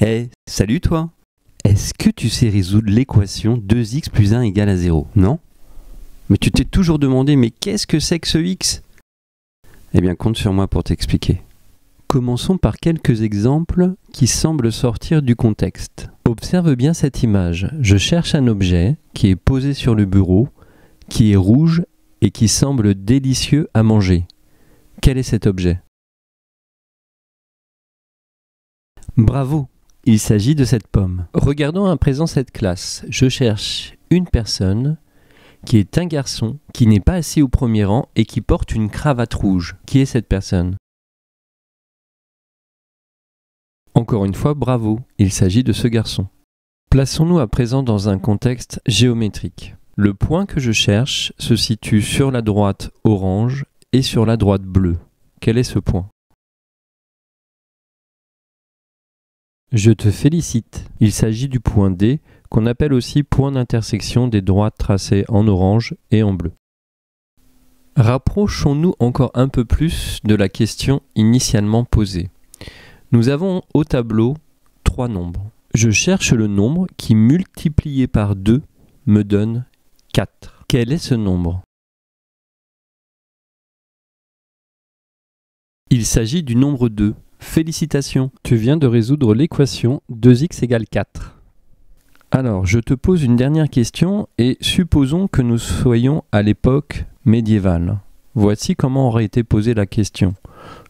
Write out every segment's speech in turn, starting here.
Hey, salut toi! Est-ce que tu sais résoudre l'équation 2x plus 1 égale à 0? Non? Mais tu t'es toujours demandé, mais qu'est-ce que c'est que ce x? Eh bien, compte sur moi pour t'expliquer. Commençons par quelques exemples qui semblent sortir du contexte. Observe bien cette image. Je cherche un objet qui est posé sur le bureau, qui est rouge et qui semble délicieux à manger. Quel est cet objet? Bravo! Il s'agit de cette pomme. Regardons à présent cette classe. Je cherche une personne qui est un garçon, qui n'est pas assis au premier rang et qui porte une cravate rouge. Qui est cette personne? Encore une fois, bravo, il s'agit de ce garçon. Plaçons-nous à présent dans un contexte géométrique. Le point que je cherche se situe sur la droite orange et sur la droite bleue. Quel est ce point? Je te félicite. Il s'agit du point D, qu'on appelle aussi point d'intersection des droites tracées en orange et en bleu. Rapprochons-nous encore un peu plus de la question initialement posée. Nous avons au tableau 3 nombres. Je cherche le nombre qui, multiplié par 2, me donne 4. Quel est ce nombre? Il s'agit du nombre 2. Félicitations, tu viens de résoudre l'équation 2x égale 4. Alors, je te pose une dernière question et supposons que nous soyons à l'époque médiévale. Voici comment aurait été posée la question.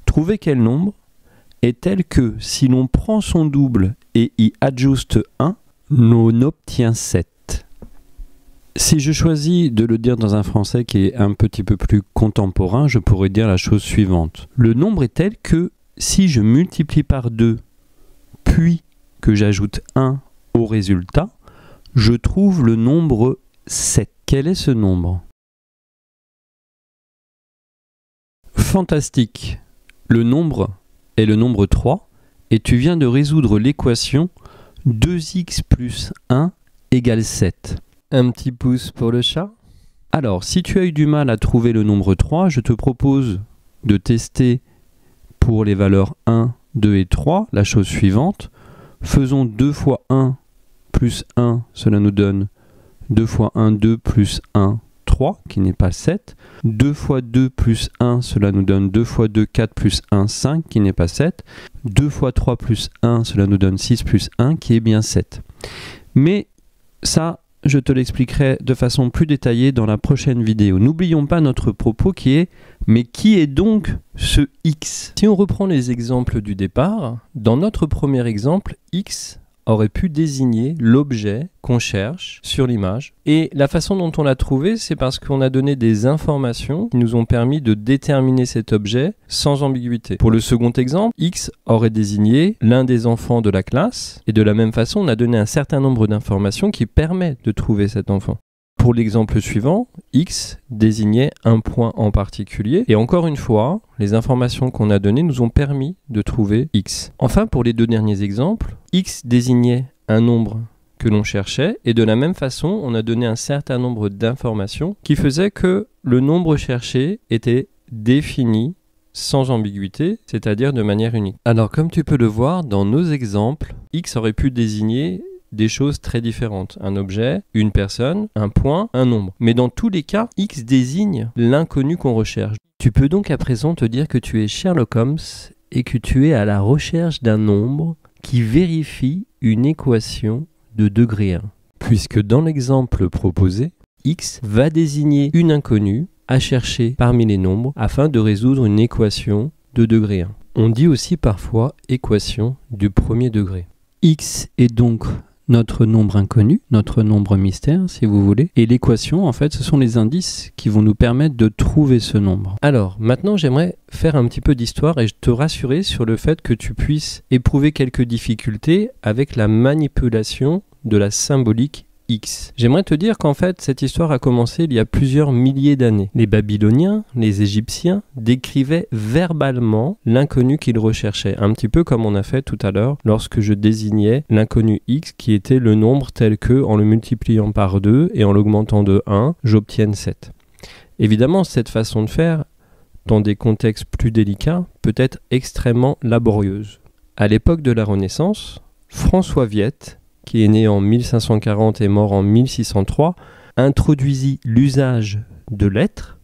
Trouver quel nombre est tel que, si l'on prend son double et y ajuste 1, l'on obtient 7. Si je choisis de le dire dans un français qui est un petit peu plus contemporain, je pourrais dire la chose suivante. Le nombre est tel que, si je multiplie par 2, puis que j'ajoute 1 au résultat, je trouve le nombre 7. Quel est ce nombre? Fantastique! Le nombre est le nombre 3 et tu viens de résoudre l'équation 2x plus 1 égale 7. Un petit pouce pour le chat? Alors, si tu as eu du mal à trouver le nombre 3, je te propose de tester pour les valeurs 1, 2 et 3, la chose suivante. Faisons 2 fois 1 plus 1, cela nous donne 2 fois 1, 2 plus 1, 3, qui n'est pas 7. 2 fois 2 plus 1, cela nous donne 2 fois 2, 4 plus 1, 5, qui n'est pas 7. 2 fois 3 plus 1, cela nous donne 6 plus 1, qui est bien 7. Mais ça, je te l'expliquerai de façon plus détaillée dans la prochaine vidéo. N'oublions pas notre propos qui est « Mais qui est donc ce x ?» Si on reprend les exemples du départ, dans notre premier exemple, x aurait pu désigner l'objet qu'on cherche sur l'image. Et la façon dont on l'a trouvé, c'est parce qu'on a donné des informations qui nous ont permis de déterminer cet objet sans ambiguïté. Pour le second exemple, x aurait désigné l'un des enfants de la classe. Et de la même façon, on a donné un certain nombre d'informations qui permettent de trouver cet enfant. Pour l'exemple suivant, x désignait un point en particulier. Et encore une fois, les informations qu'on a données nous ont permis de trouver x. Enfin, pour les deux derniers exemples, x désignait un nombre que l'on cherchait. Et de la même façon, on a donné un certain nombre d'informations qui faisaient que le nombre cherché était défini sans ambiguïté, c'est-à-dire de manière unique. Alors, comme tu peux le voir, dans nos exemples, x aurait pu désigner des choses très différentes. Un objet, une personne, un point, un nombre. Mais dans tous les cas, x désigne l'inconnu qu'on recherche. Tu peux donc à présent te dire que tu es Sherlock Holmes et que tu es à la recherche d'un nombre qui vérifie une équation de degré 1. Puisque dans l'exemple proposé, x va désigner une inconnue à chercher parmi les nombres afin de résoudre une équation de degré 1. On dit aussi parfois équation du premier degré. X est donc notre nombre inconnu, notre nombre mystère si vous voulez. Et l'équation, en fait, ce sont les indices qui vont nous permettre de trouver ce nombre. Alors, maintenant, j'aimerais faire un petit peu d'histoire et te rassurer sur le fait que tu puisses éprouver quelques difficultés avec la manipulation de la symbolique X. J'aimerais te dire qu'en fait, cette histoire a commencé il y a plusieurs milliers d'années. Les Babyloniens, les Égyptiens décrivaient verbalement l'inconnu qu'ils recherchaient, un petit peu comme on a fait tout à l'heure lorsque je désignais l'inconnu X qui était le nombre tel que, en le multipliant par 2 et en l'augmentant de 1, j'obtienne 7. Évidemment, cette façon de faire, dans des contextes plus délicats, peut être extrêmement laborieuse. À l'époque de la Renaissance, François Viette, qui est né en 1540 et mort en 1603, introduisit l'usage de lettres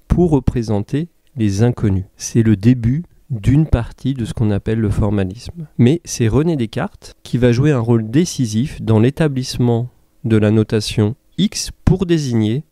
pour représenter les inconnus. C'est le début d'une partie de ce qu'on appelle le formalisme. Mais c'est René Descartes qui va jouer un rôle décisif dans l'établissement de la notation X pour désigner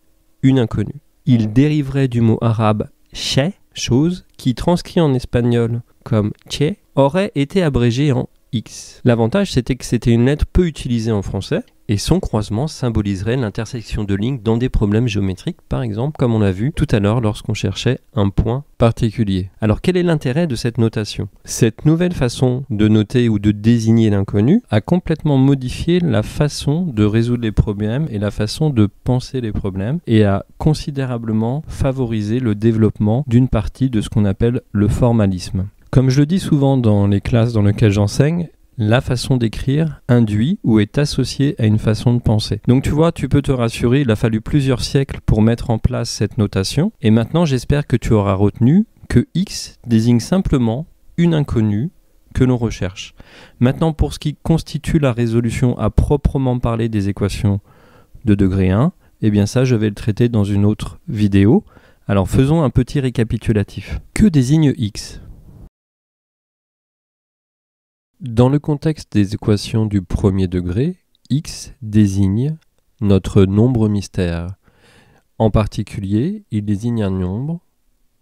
une inconnue. Il dériverait du mot arabe che, chose, qui transcrit en espagnol comme che, aurait été abrégé en X. L'avantage, c'était que c'était une lettre peu utilisée en français, et son croisement symboliserait l'intersection de lignes dans des problèmes géométriques, par exemple, comme on l'a vu tout à l'heure lorsqu'on cherchait un point particulier. Alors quel est l'intérêt de cette notation? Cette nouvelle façon de noter ou de désigner l'inconnu a complètement modifié la façon de résoudre les problèmes et la façon de penser les problèmes, et a considérablement favorisé le développement d'une partie de ce qu'on appelle le formalisme. Comme je le dis souvent dans les classes dans lesquelles j'enseigne, la façon d'écrire induit ou est associée à une façon de penser. Donc tu vois, tu peux te rassurer, il a fallu plusieurs siècles pour mettre en place cette notation. Et maintenant, j'espère que tu auras retenu que X désigne simplement une inconnue que l'on recherche. Maintenant, pour ce qui constitue la résolution à proprement parler des équations de degré 1, eh bien ça, je vais le traiter dans une autre vidéo. Alors faisons un petit récapitulatif. Que désigne X ? Dans le contexte des équations du premier degré, X désigne notre nombre mystère. En particulier, il désigne un nombre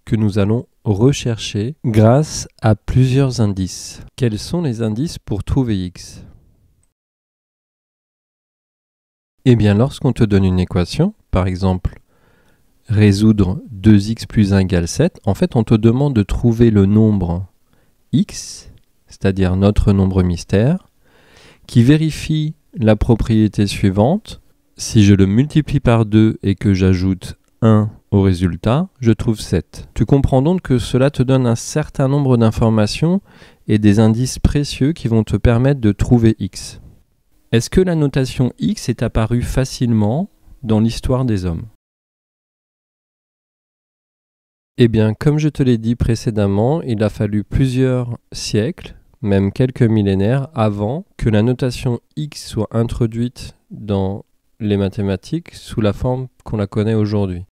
que nous allons rechercher grâce à plusieurs indices. Quels sont les indices pour trouver X ? Eh bien, lorsqu'on te donne une équation, par exemple, résoudre 2x plus 1 égale 7, en fait, on te demande de trouver le nombre X, c'est-à-dire notre nombre mystère, qui vérifie la propriété suivante. Si je le multiplie par 2 et que j'ajoute 1 au résultat, je trouve 7. Tu comprends donc que cela te donne un certain nombre d'informations et des indices précieux qui vont te permettre de trouver X. Est-ce que la notation X est apparue facilement dans l'histoire des hommes ? Eh bien, comme je te l'ai dit précédemment, il a fallu plusieurs siècles, même quelques millénaires, avant que la notation X soit introduite dans les mathématiques sous la forme qu'on la connaît aujourd'hui.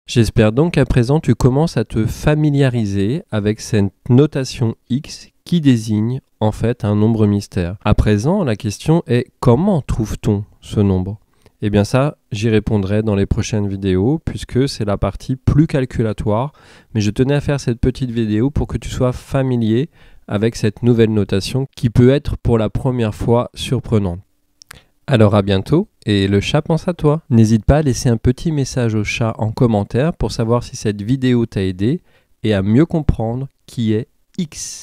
J'espère donc qu'à présent, tu commences à te familiariser avec cette notation X qui désigne en fait un nombre mystère. À présent, la question est comment trouve-t-on ce nombre ? Eh bien ça, j'y répondrai dans les prochaines vidéos puisque c'est la partie plus calculatoire. Mais je tenais à faire cette petite vidéo pour que tu sois familier avec cette nouvelle notation qui peut être pour la première fois surprenante. Alors à bientôt et le chat pense à toi. N'hésite pas à laisser un petit message au chat en commentaire pour savoir si cette vidéo t'a aidé et à mieux comprendre qui est X.